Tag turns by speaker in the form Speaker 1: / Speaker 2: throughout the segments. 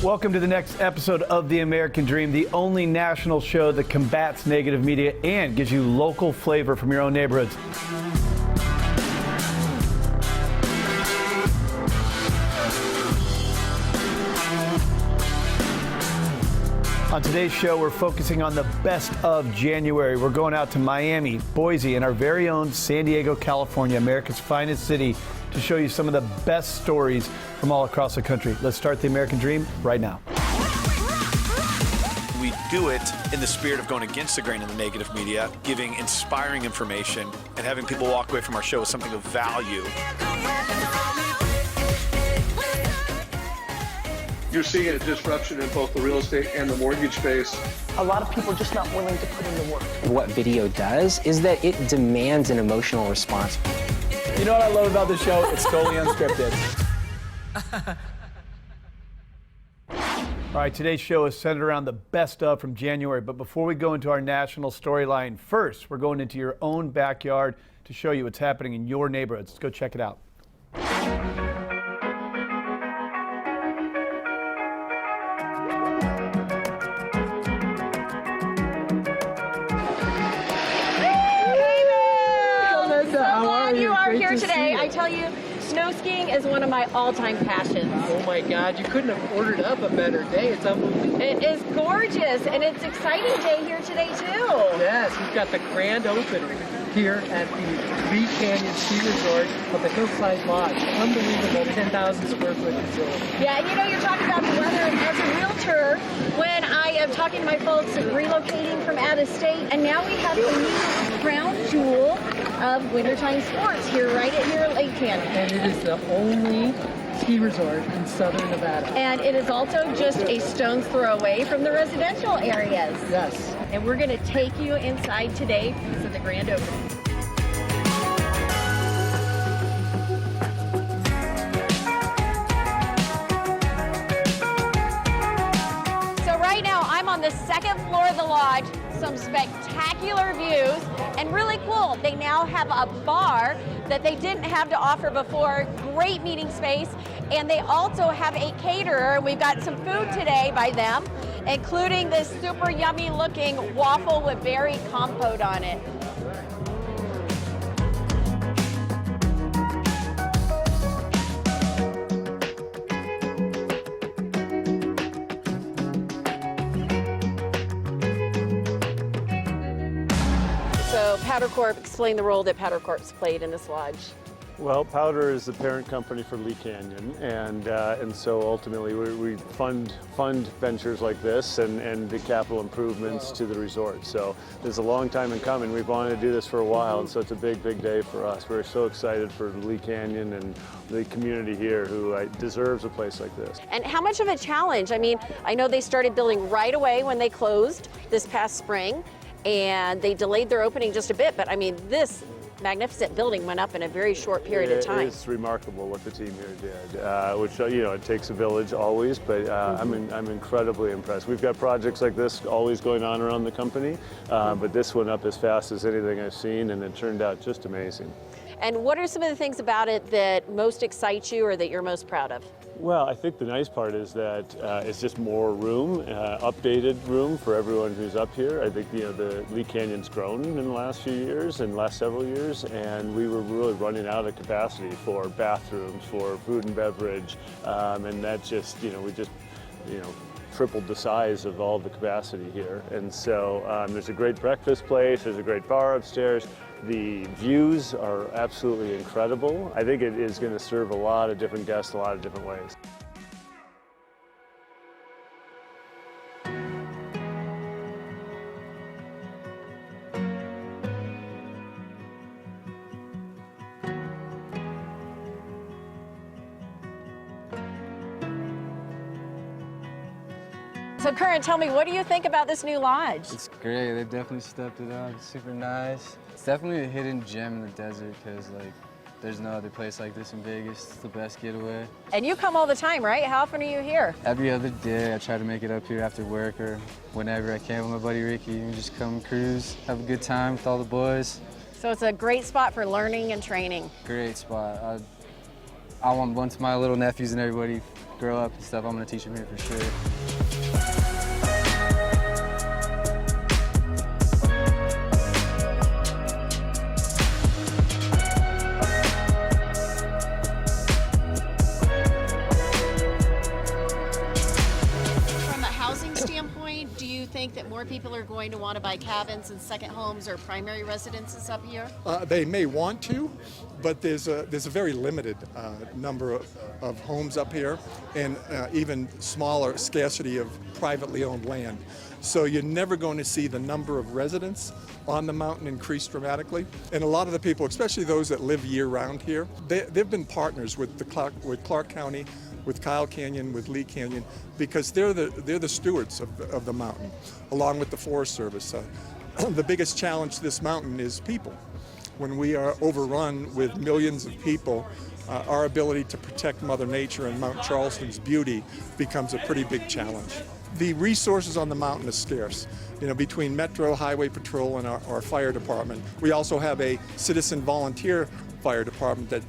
Speaker 1: Welcome to the next episode of The American Dream, the only national show that combats negative media and gives you local flavor from your own neighborhoods. On today's show, we're focusing on the best of January. We're going out to Miami, Boise, and our very own San Diego, California, America's finest city, to show you some of the best stories from all across the country. Let's start the American Dream right now.
Speaker 2: We do it in the spirit of going against the grain of the negative media, giving inspiring information, and having people walk away from our show with something of value.
Speaker 3: You're seeing a disruption in both the real estate and the mortgage space.
Speaker 4: A lot of people are just not willing to put in the work.
Speaker 5: What video does is that it demands an emotional response.
Speaker 6: You know what I love about the show? It's totally unscripted.
Speaker 1: All right, today's show is centered around the best of from January. But before we go into our national storyline, first, we're going into your own backyard to show you what's happening in your neighborhoods. Let's go check it out.
Speaker 7: Here today. I tell you, snow skiing is one of my all-time passions.
Speaker 8: Oh my God, you couldn't have ordered up a better day. It's unbelievable.
Speaker 7: It is gorgeous, and it's an exciting day here today, too.
Speaker 8: Yes, we've got the grand opening here at the Lee Canyon Ski Resort of the Hillside Lodge. Unbelievable, 10,000 square foot facility.
Speaker 7: Yeah, and you know, you're talking about the weather. As a realtor, when I am talking to my folks relocating from out of state, and now we have the new crown jewel of wintertime sports here, right here at Lake Canyon.
Speaker 8: And it is the only ski resort in southern Nevada.
Speaker 7: And it is also just a stone's throw away from the residential areas.
Speaker 8: Yes.
Speaker 7: And we're going to take you inside today because of the grand opening. So right now I'm on the second floor of the lodge. Some spectacular views and really cool. They now have a bar that they didn't have to offer before. Great meeting space. And they also have a caterer. We've got some food today by them, including this super yummy looking waffle with berry compote on it. So Powder Corp, explain the role that Powder Corp's played in this lodge.
Speaker 9: Well, Powder is the parent company for Lee Canyon, and so ultimately we fund ventures like this and the capital improvements to the resort. So it's a long time in coming. We've wanted to do this for a while, and so it's a big day for us. We're so excited for Lee Canyon and the community here who deserves a place like this.
Speaker 7: And how much of a challenge? I mean, I know they started building right away when they closed this past spring, and they delayed their opening just a bit, but I mean, this magnificent building went up in a very short period of time.
Speaker 9: It's remarkable what the team here did, which, you know, it takes a village always, but I'm incredibly impressed. We've got projects like this always going on around the company, but this one up as fast as anything I've seen, and it turned out just amazing.
Speaker 7: And what are some of the things about it that most excite you or that you're most proud of?
Speaker 9: Well, I think the nice part is that it's just more room, updated room for everyone who's up here. I think, you know, the Lee Canyon's grown in the last few years and last several years, and we were really running out of capacity for bathrooms, for food and beverage, and that just, you know, we just, you know, tripled the size of all the capacity here. And so there's a great breakfast place, there's a great bar upstairs. The views are absolutely incredible. I think it is going to serve a lot of different guests a lot of different ways.
Speaker 7: So Curran, tell me, what do you think about this new lodge?
Speaker 10: It's great. They've definitely stepped it up. It's super nice. It's definitely a hidden gem in the desert because, like, there's no other place like this in Vegas. It's the best getaway.
Speaker 7: And you come all the time, right? How often are you here?
Speaker 10: Every other day, I try to make it up here after work or whenever I can with my buddy Ricky. We just come cruise, have a good time with all the boys.
Speaker 7: So it's a great spot for learning and training.
Speaker 10: Great spot. I want once my little nephews and everybody grow up and stuff, I'm gonna teach them here for sure.
Speaker 11: Do you think that more people are going to want to buy cabins and second homes or primary residences up here?
Speaker 12: They may want to, but there's a very limited number of homes up here, and even smaller scarcity of privately owned land. So you're never going to see the number of residents on the mountain increase dramatically. And a lot of the people, especially those that live year-round here, they've been partners with Clark County, with Kyle Canyon, with Lee Canyon, because they're the stewards of the mountain, along with the Forest Service. The biggest challenge to this mountain is people. When we are overrun with millions of people, our ability to protect Mother Nature and Mount Charleston's beauty becomes a pretty big challenge. The resources on the mountain are scarce. You know, between Metro Highway Patrol and our fire department, we also have a citizen volunteer fire department that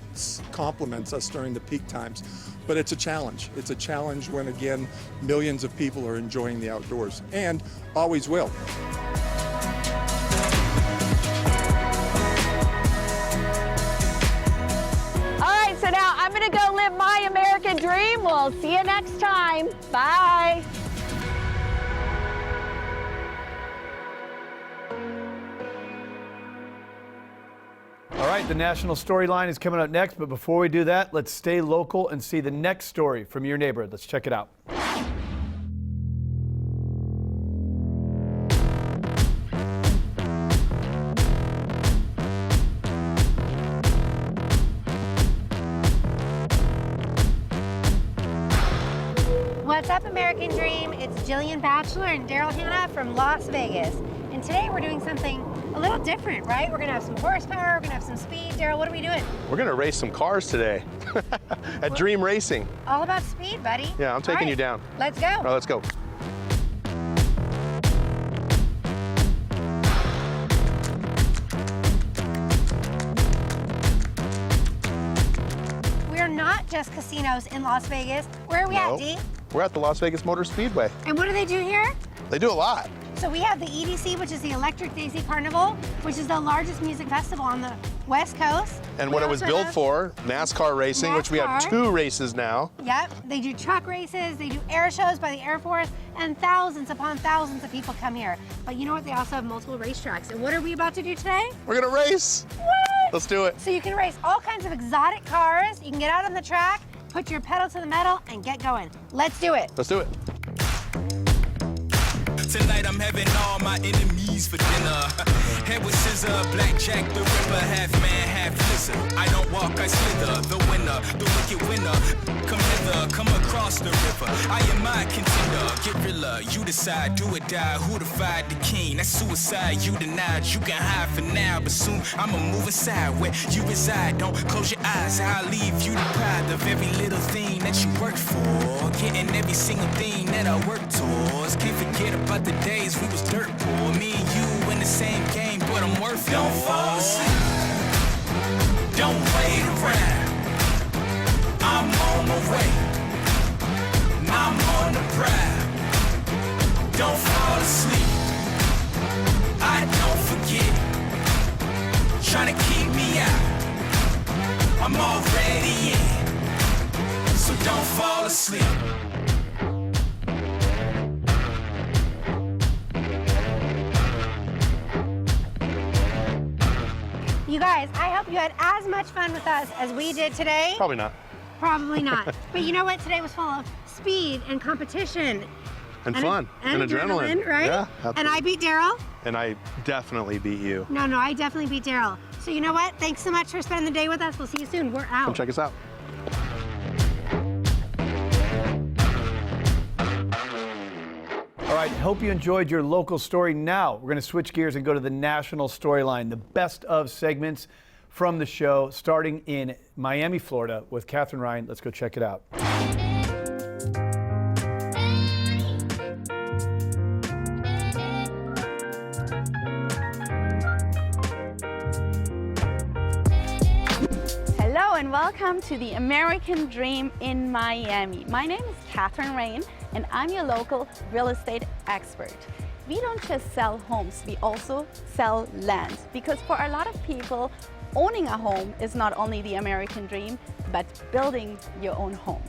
Speaker 12: complements us during the peak times. But it's a challenge. It's a challenge when, again, millions of people are enjoying the outdoors, and always will.
Speaker 7: All right, so now I'm gonna go live my American dream. We'll see you next time. Bye.
Speaker 1: All right, the national storyline is coming up next, but before we do that, let's stay local and see the next story from your neighborhood. Let's check it out.
Speaker 13: What's up, American Dream? It's Jillian, Batchelor, and Daryl, Hanna from Las Vegas. And today we're doing something a little different, right? We're gonna have some horsepower, we're gonna have some speed. Daryl, what are we doing?
Speaker 14: We're gonna race some cars today at Dream Racing.
Speaker 13: All about speed, buddy.
Speaker 14: Yeah, I'm taking you down.
Speaker 13: Let's go.
Speaker 14: All right, let's go.
Speaker 13: We're not just casinos in Las Vegas. Where are we at, D?
Speaker 14: We're at the Las Vegas Motor Speedway.
Speaker 13: And what do they do here?
Speaker 14: They do a lot.
Speaker 13: So we have the EDC, which is the Electric Daisy Carnival, which is the largest music festival on the West Coast.
Speaker 14: And what it was built for, NASCAR racing, which we have 2 races now.
Speaker 13: Yep, they do truck races, they do air shows by the Air Force, and thousands upon thousands of people come here. But you know what, they also have multiple racetracks. And what are we about to do today?
Speaker 14: We're gonna race.
Speaker 13: What?
Speaker 14: Let's do it.
Speaker 13: So you can race all kinds of exotic cars, you can get out on the track, put your pedal to the metal, and get going. Let's do it.
Speaker 14: Let's do it.
Speaker 15: Tonight I'm having all my enemies for dinner. Head with scissor, blackjack, the ripper, half man, half lizard. I don't walk, I slither, the winner, the wicked winner. Come hither, come across the river. I am my contender, guerrilla. You decide, do or die, who defied the king? That's suicide, you denied, you can hide for now, but soon I'ma move inside where you reside. Don't close your eyes, I'll leave you deprived of every little thing that you worked for. Getting every single thing that I worked towards. Can't forget about the days we was dirt poor. Me and you in the same game, but I'm worth it. Don't fall asleep. Don't wait around. I'm on my way. I'm on the prowl. Don't fall asleep. I don't forget. Trying to keep me out. I'm already in. So don't fall asleep.
Speaker 13: You guys, I hope you had as much fun with us as we did today.
Speaker 14: Probably not.
Speaker 13: Probably not. But you know what? Today was full of speed and competition.
Speaker 14: And fun. And adrenaline.
Speaker 13: Right?
Speaker 14: Yeah, absolutely.
Speaker 13: And I beat Daryl.
Speaker 14: And I definitely beat you.
Speaker 13: No, I definitely beat Daryl. So you know what? Thanks so much for spending the day with us. We'll see you soon. We're out.
Speaker 14: Come check us out.
Speaker 1: All right, hope you enjoyed your local story. Now we're going to switch gears and go to the national storyline, the best of segments from the show, starting in Miami, Florida with Catherine Ryan. Let's go check it out.
Speaker 7: Hello and welcome
Speaker 16: Welcome to the American Dream in Miami. My name is Catherine Rain and I'm your local real estate expert. We don't just sell homes, we also sell land, because for a lot of people, owning a home is not only the American dream, but building your own home.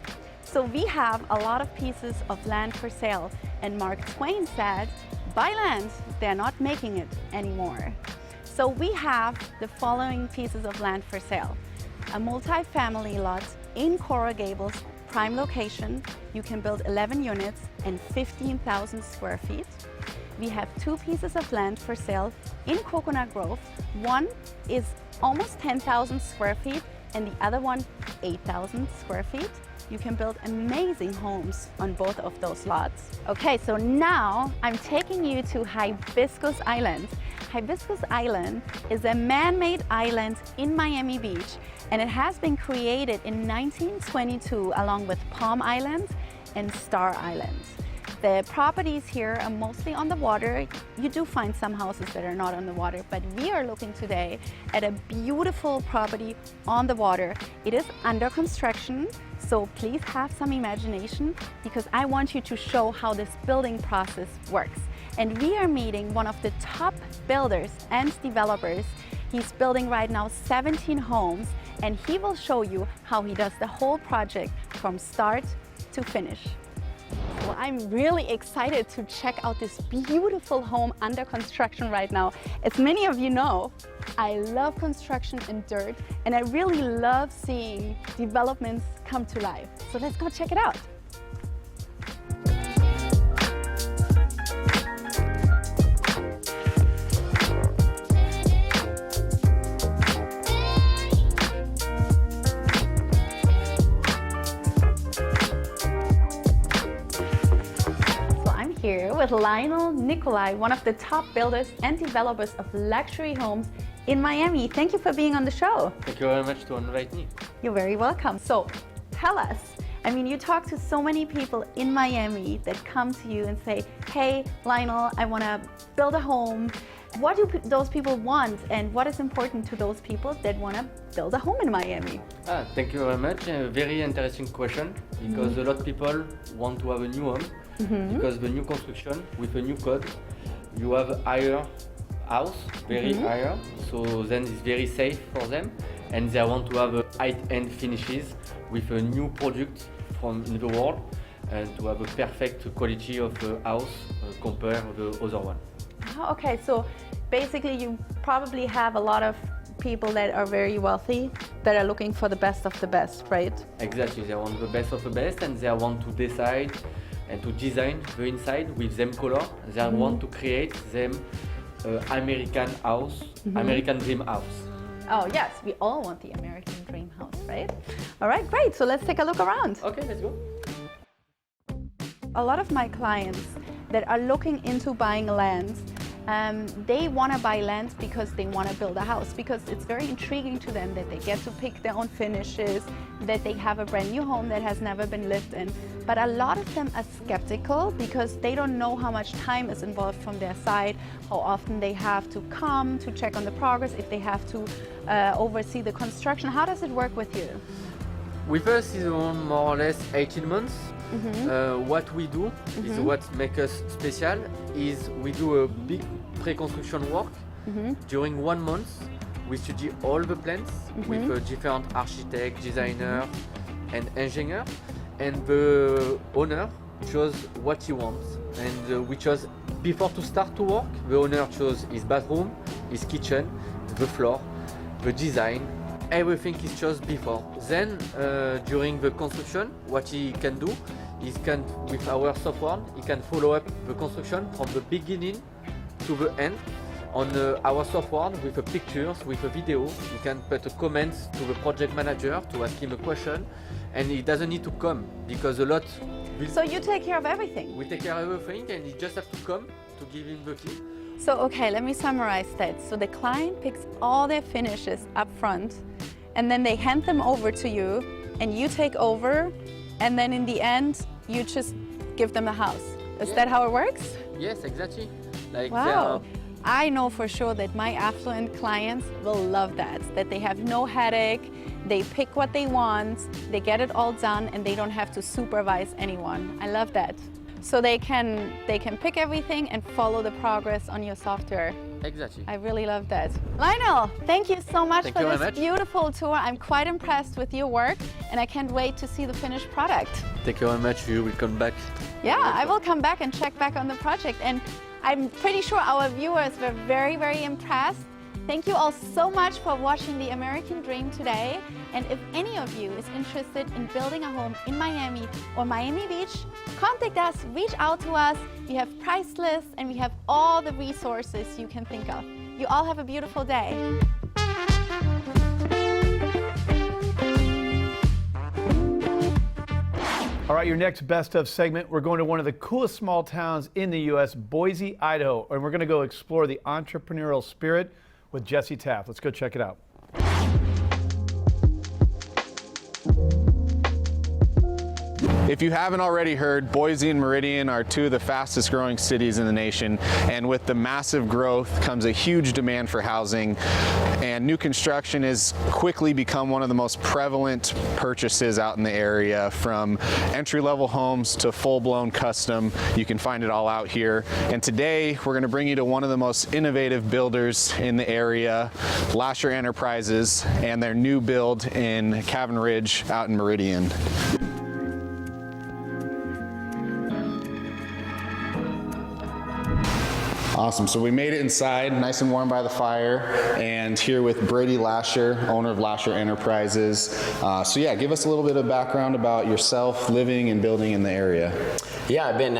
Speaker 16: So we have a lot of pieces of land for sale, and Mark Twain said, buy land, they're not making it anymore. So we have the following pieces of land for sale. A multi-family lot in Coral Gables, prime location. You can build 11 units and 15,000 square feet. We have 2 pieces of land for sale in Coconut Grove. One is almost 10,000 square feet and the other one 8,000 square feet. You can build amazing homes on both of those lots. Okay, so now I'm taking you to Hibiscus Island. Hibiscus Island is a man-made island in Miami Beach, and it has been created in 1922 along with Palm Island and Star Island. The properties here are mostly on the water. You do find some houses that are not on the water, but we are looking today at a beautiful property on the water. It is under construction, so please have some imagination, because I want you to show how this building process works. And we are meeting one of the top builders and developers. He's building right now 17 homes, and he will show you how he does the whole project from start to finish. Well, I'm really excited to check out this beautiful home under construction right now. As many of you know, I love construction and dirt, and I really love seeing developments come to life. So let's go check it out. Here with Lionel Nicolai, one of the top builders and developers of luxury homes in Miami. Thank you for being on the show.
Speaker 17: Thank you very much to invite me.
Speaker 16: You're very welcome. So tell us, I mean, you talk to so many people in Miami that come to you and say, hey, Lionel, I want to build a home. What do those people want, and what is important to those people that want to build a home in Miami?
Speaker 17: Thank you very much. A very interesting question, because a lot of people want to have a new home, because the new construction with a new code, you have a higher house, very higher, so then it's very safe for them, and they want to have a high-end finishes with a new product from in the world, and to have a perfect quality of house compared to the other one.
Speaker 16: Oh, okay, so basically you probably have a lot of people that are very wealthy that are looking for the best of the best, right?
Speaker 17: Exactly, they want the best of the best, and they want to decide and to design the inside with them color. They want to create them American house, American dream house.
Speaker 16: Oh yes, we all want the American dream house, right? All right, great, so let's take a look around.
Speaker 17: Okay, let's go.
Speaker 16: A lot of my clients that are looking into buying land, they want to buy land because they want to build a house, because it's very intriguing to them that they get to pick their own finishes, that they have a brand new home that has never been lived in. But a lot of them are skeptical because they don't know how much time is involved from their side, how often they have to come to check on the progress, if they have to oversee the construction. How does it work with you?
Speaker 17: With us is around more or less 18 months. What we do is what makes us special is we do a big pre-construction work. During 1 month we study all the plans with a different architect, designer and engineer, and the owner chose what he wants, and we chose before to start to work. The owner chose his bathroom, his kitchen, the floor, the design. Everything is chosen before. Then, during the construction, what he can do is with our software, he can follow up the construction from the beginning to the end on our software with the pictures, with a video. You can put a comment to the project manager to ask him a question, and he doesn't need to come because a lot.
Speaker 16: So you take care of everything?
Speaker 17: We take care of everything, and he just have to come to give him the key.
Speaker 16: So, okay, let me summarize that. So the client picks all their finishes up front, and then they hand them over to you, and you take over, and then in the end, you just give them a house. Is that how it works?
Speaker 17: Yes, exactly. Like
Speaker 16: wow. I know for sure that my affluent clients will love that they have no headache, they pick what they want, they get it all done, and they don't have to supervise anyone. I love that. So they can pick everything and follow the progress on your software.
Speaker 17: Exactly.
Speaker 16: I really love that. Lionel, thank you so much for this
Speaker 17: much.
Speaker 16: beautiful tour. I'm quite impressed with your work, and I can't wait to see the finished product.
Speaker 17: Thank you very much. You will come back.
Speaker 16: Yeah, I will come back and check back on the project, and I'm pretty sure our viewers were very, very impressed. Thank you all so much for watching The American Dream today. And if any of you is interested in building a home in Miami or Miami Beach, contact us, reach out to us. We have price lists and we have all the resources you can think of. You all have a beautiful day.
Speaker 1: All right, your next best of segment, we're going to one of the coolest small towns in the U.S., Boise, Idaho, and we're going to go explore the entrepreneurial spirit with Jesse Taft. Let's go check it out.
Speaker 18: If you haven't already heard, Boise and Meridian are two of the fastest growing cities in the nation, and with the massive growth comes a huge demand for housing, and new construction has quickly become one of the most prevalent purchases out in the area, from entry-level homes to full-blown custom. You can find it all out here, and today we're going to bring you to one of the most innovative builders in the area, Lasher Enterprises, and their new build in Cabin Ridge out in Meridian. Awesome, so we made it inside, nice and warm by the fire, and here with Brady Lasher, owner of Lasher Enterprises. So yeah, give us a little bit of background about yourself, living and building in the area.
Speaker 19: Yeah, I've been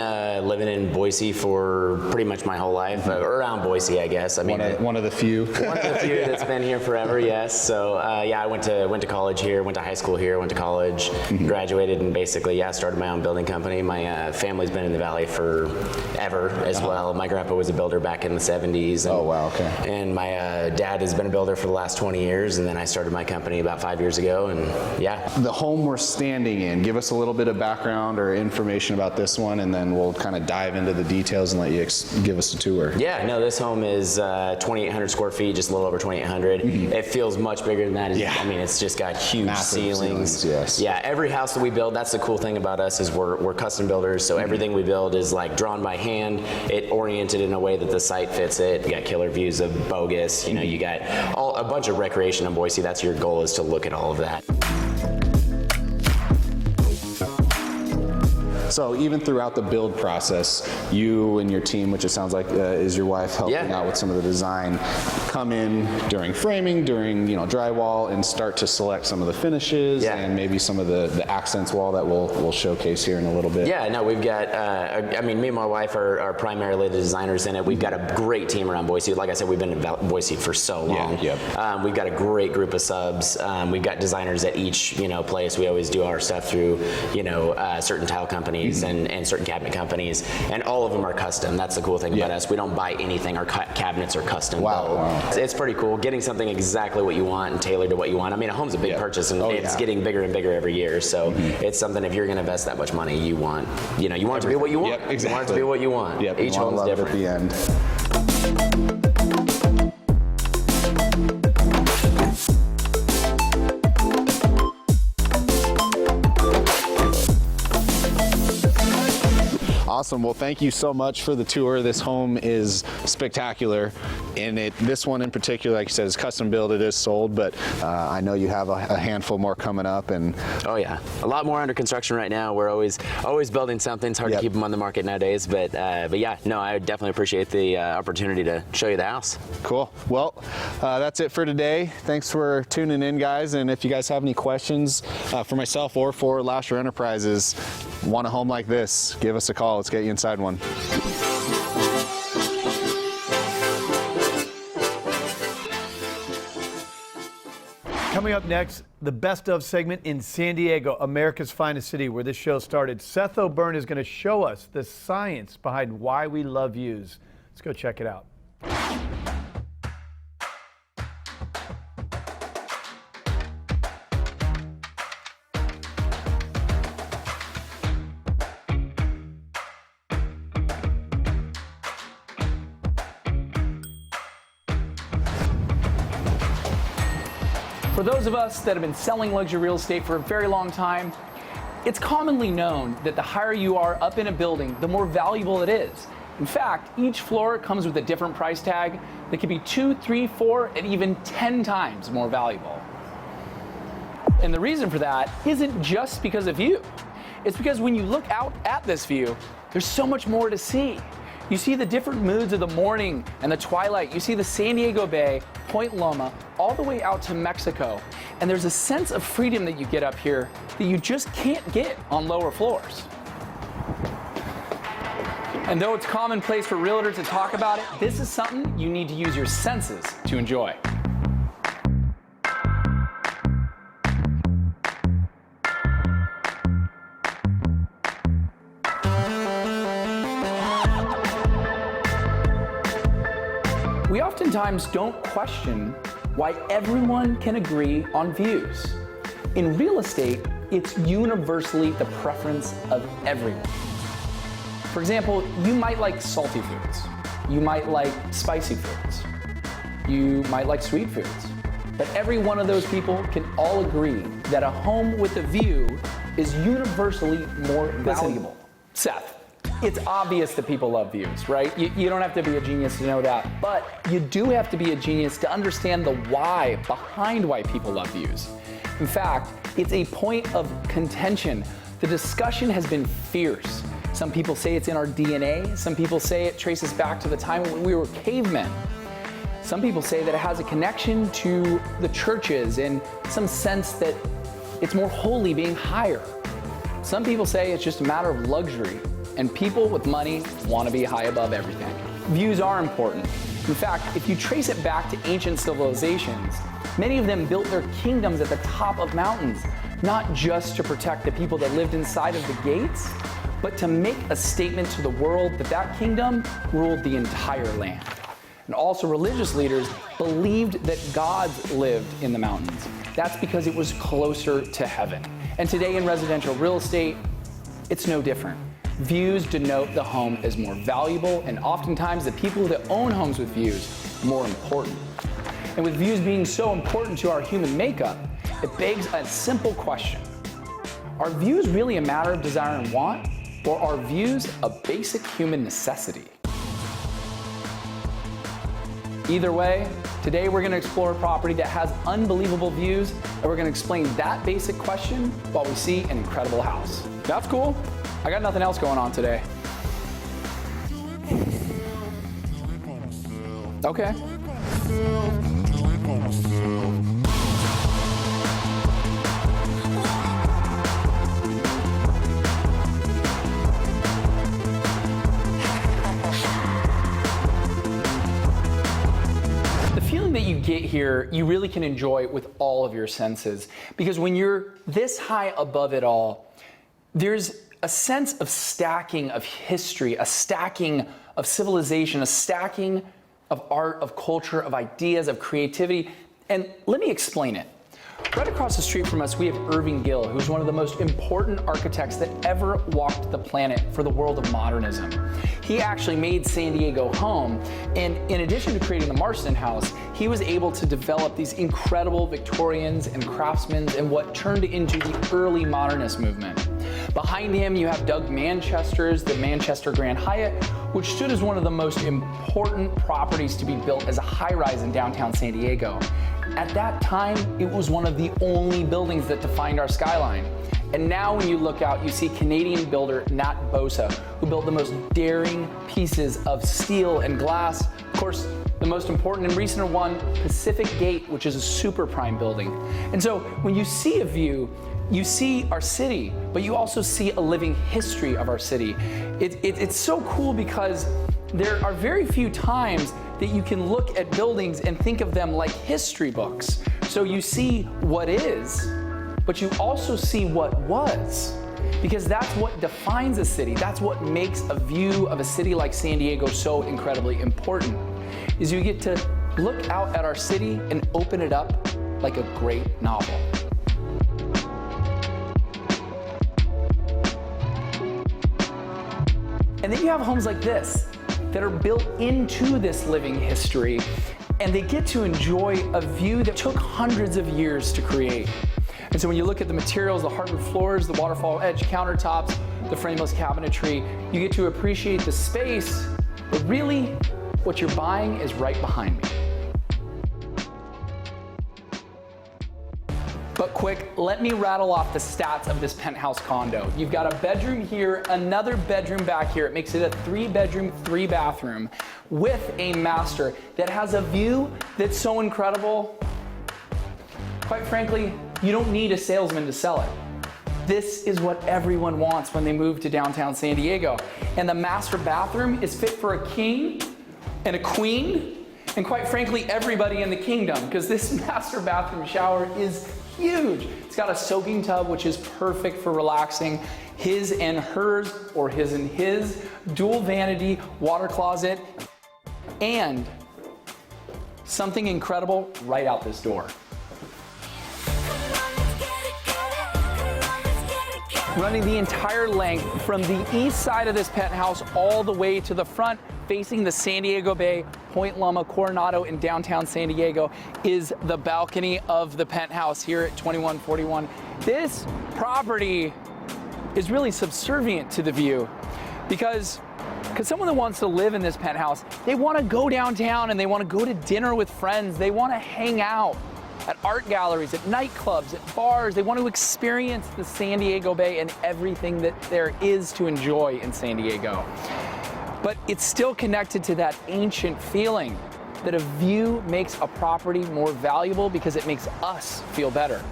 Speaker 19: living in Boise for pretty much my whole life, around Boise, I guess. I mean,
Speaker 18: one of the few.
Speaker 19: One of the few
Speaker 18: Yeah.
Speaker 19: that's been here forever, yes. So yeah, I went to college here, went to high school here, went to college, graduated, and basically, yeah, started my own building company. My family's been in the Valley forever as well. My grandpa was a builder back in the 70s. And,
Speaker 18: oh, wow, okay.
Speaker 19: And my dad has been a builder for the last 20 years, and then I started my company about 5 years ago, and yeah.
Speaker 18: The home we're standing in, give us a little bit of background or information about this one, and then we'll kind of dive into the details and let you give us a tour.
Speaker 19: Yeah, no, this home is 2,800 square feet, just a little over 2,800. It feels much bigger than that.
Speaker 18: Yeah.
Speaker 19: I mean, it's just got huge
Speaker 18: Massive ceilings. Yes.
Speaker 19: Yeah, every house that we build, that's the cool thing about us, is we're custom builders, so everything we build is like drawn by hand, it oriented in a way that the site fits it. You got killer views of Bogus, you know, you got a bunch of recreation in Boise. That's your goal, is to look at all of that.
Speaker 18: So even throughout the build process, you and your team, which it sounds like is your wife, helping out with some of the design, come in during framing, during drywall, and start to select some of the finishes and maybe some of the accents wall that we'll showcase here in a little bit.
Speaker 19: Yeah, no, we've got, I mean, me and my wife are primarily the designers in it. We've got a great team around Boise. Like I said, we've been in Boise for so long.
Speaker 18: Yeah,
Speaker 19: we've got a great group of subs. We've got designers at each, place. We always do our stuff through, certain tile companies and certain cabinet companies, and all of them are custom. That's the cool thing about us. We don't buy anything. Our cabinets are custom built. It's pretty cool. Getting something exactly what you want and tailored to what you want. I mean, a home's a big purchase, and it's getting bigger and bigger every year. So it's something, if you're going to invest that much money, you want, you want it to be what you want.
Speaker 18: Yep, exactly.
Speaker 19: You want it to be what you want.
Speaker 18: Yep,
Speaker 19: Each home's different.
Speaker 18: At the end. Awesome. Well, thank you so much for the tour. This home is spectacular, and this one in particular, like you said, is custom built. It is sold, but I know you have a handful more coming up. And
Speaker 19: oh yeah, a lot more under construction right now. We're always building something. It's hard to keep them on the market nowadays, but yeah, no, I definitely appreciate the opportunity to show you the house.
Speaker 18: Cool. Well, that's it for today. Thanks for tuning in, guys. And if you guys have any questions for myself or for Lasher Enterprises, want a home like this, give us a call. Let's get you inside one.
Speaker 1: Coming up next, the best of segment in San Diego, America's finest city, where this show started. Seth O'Byrne is going to show us the science behind why we love views. Let's go check it out.
Speaker 6: For those of us that have been selling luxury real estate for a very long time, it's commonly known that the higher you are up in a building, the more valuable it is. In fact, each floor comes with a different price tag that can be 2, 3, 4, and even 10 times more valuable. And the reason for that isn't just because of you. It's because when you look out at this view, there's so much more to see. You see the different moods of the morning and the twilight. You see the San Diego Bay, Point Loma, all the way out to Mexico. And there's a sense of freedom that you get up here that you just can't get on lower floors. And though it's commonplace for realtors to talk about it, this is something you need to use your senses to enjoy. We oftentimes don't question why everyone can agree on views. In real estate, it's universally the preference of everyone. For example, you might like salty foods. You might like spicy foods. You might like sweet foods. But every one of those people can all agree that a home with a view is universally more valuable. Seth, it's obvious that people love views, right? You don't have to be a genius to know that, but you do have to be a genius to understand the why behind why people love views. In fact, it's a point of contention. The discussion has been fierce. Some people say it's in our DNA. Some people say it traces back to the time when we were cavemen. Some people say that it has a connection to the churches in some sense that it's more holy being higher. Some people say it's just a matter of luxury, and people with money want to be high above everything. Views are important. In fact, if you trace it back to ancient civilizations, many of them built their kingdoms at the top of mountains, not just to protect the people that lived inside of the gates, but to make a statement to the world that that kingdom ruled the entire land. And also religious leaders believed that gods lived in the mountains. That's because it was closer to heaven. And today in residential real estate, it's no different. Views denote the home as more valuable, and oftentimes the people that own homes with views more important. And with views being so important to our human makeup, it begs a simple question. Are views really a matter of desire and want, or are views a basic human necessity? Either way, today we're going to explore a property that has unbelievable views, and we're going to explain that basic question while we see an incredible house. That's cool. I got nothing else going on today. Okay. The feeling that you get here, you really can enjoy with all of your senses, because when you're this high above it all, there's a sense of stacking of history, a stacking of civilization, a stacking of art, of culture, of ideas, of creativity. And let me explain it. Right across the street from us, we have Irving Gill, who's one of the most important architects that ever walked the planet for the world of modernism. He actually made San Diego home, and in addition to creating the Marston House, he was able to develop these incredible Victorians and craftsmen and what turned into the early modernist movement. Behind him, you have Doug Manchester's the Manchester Grand Hyatt, which stood as one of the most important properties to be built as a high-rise in downtown San Diego. At that time, it was one of the only buildings that defined our skyline. And now when you look out, you see Canadian builder Nat Bosa, who built the most daring pieces of steel and glass. Of course, the most important and recent one, Pacific Gate, which is a super prime building. And so when you see a view, you see our city, but you also see a living history of our city. It's so cool because there are very few times that you can look at buildings and think of them like history books. So you see what is, but you also see what was, because that's what defines a city. That's what makes a view of a city like San Diego so incredibly important, is you get to look out at our city and open it up like a great novel. And then you have homes like this that are built into this living history. And they get to enjoy a view that took hundreds of years to create. And so when you look at the materials, the hardwood floors, the waterfall edge countertops, the frameless cabinetry, you get to appreciate the space, but really what you're buying is right behind me. But quick, let me rattle off the stats of this penthouse condo. You've got a bedroom here, another bedroom back here. It makes it a 3-bedroom, 3-bathroom with a master that has a view that's so incredible. Quite frankly, you don't need a salesman to sell it. This is what everyone wants when they move to downtown San Diego. And the master bathroom is fit for a king and a queen, and quite frankly, everybody in the kingdom, because this master bathroom shower is huge. It's got a soaking tub, which is perfect for relaxing. His and hers, or his and his, dual vanity water closet, and something incredible right out this door. Running the entire length from the east side of this penthouse all the way to the front, facing the San Diego Bay, Point Loma, Coronado in downtown San Diego, is the balcony of the penthouse here at 2141. This property is really subservient to the view because someone that wants to live in this penthouse, they want to go downtown and they want to go to dinner with friends. They want to hang out at art galleries, at nightclubs, at bars. They want to experience the San Diego Bay and everything that there is to enjoy in San Diego. But it's still connected to that ancient feeling that a view makes a property more valuable because it makes us feel better.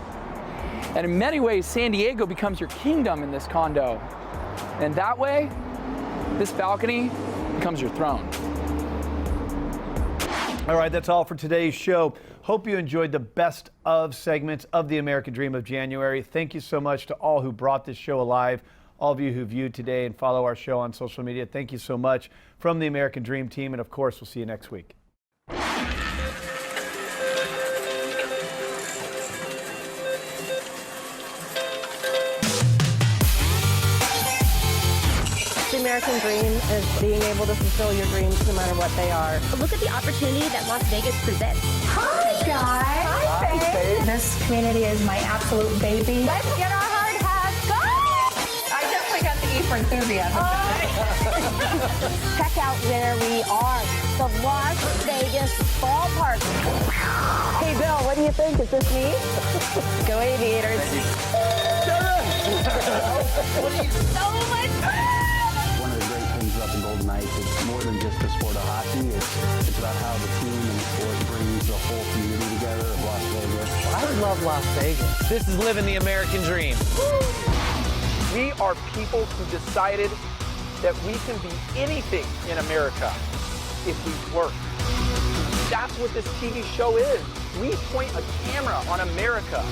Speaker 6: And in many ways, San Diego becomes your kingdom in this condo. And that way, this balcony becomes your throne.
Speaker 1: All right, that's all for today's show. Hope you enjoyed the best of segments of the American Dream of January. Thank you so much to all who brought this show alive, all of you who viewed today and follow our show on social media. Thank you so much from the American Dream team, and of course, we'll see you next week.
Speaker 4: The American dream is being able to fulfill your dreams no matter what they are.
Speaker 20: Look at the opportunity that Las Vegas presents.
Speaker 21: Hi, guys. Hi, babe. This community is my absolute baby.
Speaker 20: Let's get our hard hats going.
Speaker 21: I definitely got the E for enthusiasm.
Speaker 20: Check out where we are, the Las Vegas ballpark. Hey, Bill, what do you think? Is this me?
Speaker 4: Go Aviators.
Speaker 20: So much fun.
Speaker 22: One of the great things about the Golden Knights, it's more than just the sport of hockey. It's about how the team and the sport brings the whole community together of Las Vegas.
Speaker 4: I love Las Vegas.
Speaker 23: This is living the American dream.
Speaker 6: We are people who decided that we can be anything in America if we work. That's what this TV show is. We point a camera on America.